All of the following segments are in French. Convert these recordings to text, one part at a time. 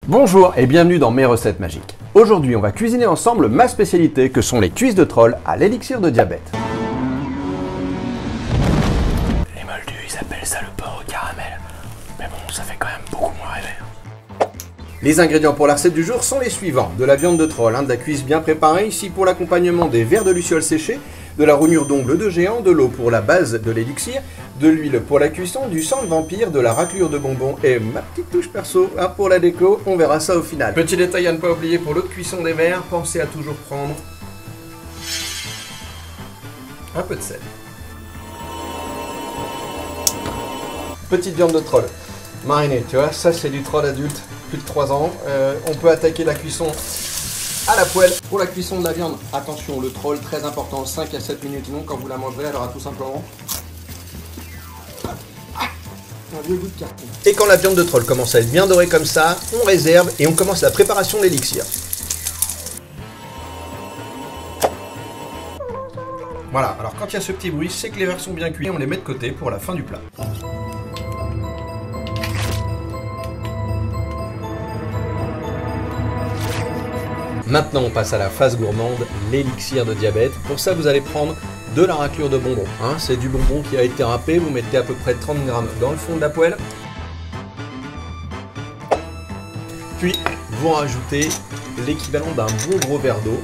Bonjour et bienvenue dans mes recettes magiques. Aujourd'hui, on va cuisiner ensemble ma spécialité que sont les cuisses de troll à l'élixir de diabète. Les moldus, ils appellent ça le porc au caramel. Mais bon, ça fait quand même beaucoup moins rêver. Les ingrédients pour la recette du jour sont les suivants. De la viande de troll, de la cuisse bien préparée, ici pour l'accompagnement des verres de lucioles séchés, de la rognure d'ongles de géant, de l'eau pour la base de l'élixir, de l'huile pour la cuisson, du sang de vampire, de la raclure de bonbons et ma petite touche perso pour la déco, on verra ça au final. Petit détail à ne pas oublier pour l'eau de cuisson des verres, pensez à toujours prendre un peu de sel. Petite viande de troll, marinée, tu vois, ça c'est du troll adulte, plus de 3 ans. On peut attaquer la cuisson à la poêle. Pour la cuisson de la viande, attention, le troll, très important, 5 à 7 minutes long quand vous la mangerez, elle aura tout simplement un vieux goût de carton. Et quand la viande de troll commence à être bien dorée comme ça, on réserve et on commence la préparation de l'élixir. Voilà, alors quand il y a ce petit bruit, c'est que les verres sont bien cuits et on les met de côté pour la fin du plat. Maintenant, on passe à la phase gourmande, l'élixir de diabète. Pour ça, vous allez prendre de la raclure de bonbons. C'est du bonbon qui a été râpé. Vous mettez à peu près 30 grammes dans le fond de la poêle. Puis, vous rajoutez l'équivalent d'un bon gros verre d'eau.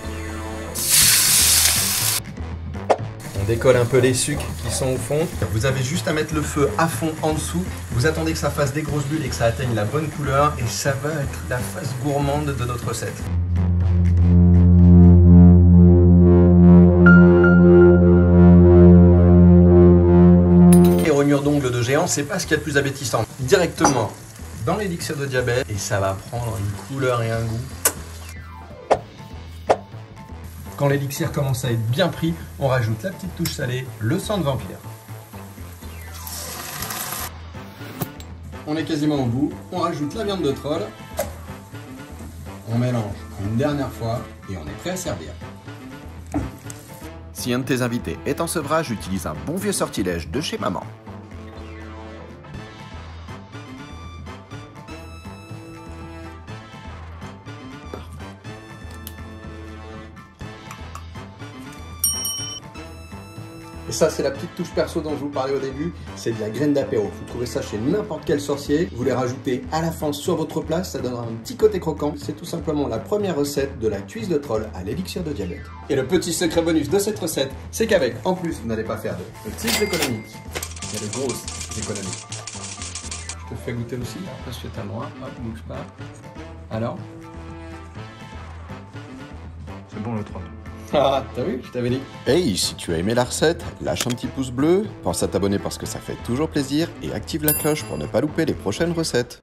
On décolle un peu les sucres qui sont au fond. Vous avez juste à mettre le feu à fond en dessous. Vous attendez que ça fasse des grosses bulles et que ça atteigne la bonne couleur. Et ça va être la phase gourmande de notre recette. D'ongles de géant, c'est pas ce qu'il y a de plus appétissant. Directement dans l'élixir de diabète et ça va prendre une couleur et un goût. Quand l'élixir commence à être bien pris, on rajoute la petite touche salée, le sang de vampire. On est quasiment au bout, on rajoute la viande de troll, on mélange une dernière fois et on est prêt à servir. Si un de tes invités est en sevrage, utilise un bon vieux sortilège de chez maman. Et ça, c'est la petite touche perso dont je vous parlais au début, c'est de la graine d'apéro. Vous trouvez ça chez n'importe quel sorcier, vous les rajoutez à la fin sur votre plat, ça donnera un petit côté croquant. C'est tout simplement la première recette de la cuisse de troll à l'élixir de diabète. Et le petit secret bonus de cette recette, c'est qu'avec, en plus, vous n'allez pas faire de petites économies, mais de grosses économies. Je te fais goûter aussi, après c'est à moi, hop, bouge pas. Alors? C'est bon le troll. Ah, t'as vu, je t'avais dit. Hey, si tu as aimé la recette, lâche un petit pouce bleu, pense à t'abonner parce que ça fait toujours plaisir et active la cloche pour ne pas louper les prochaines recettes.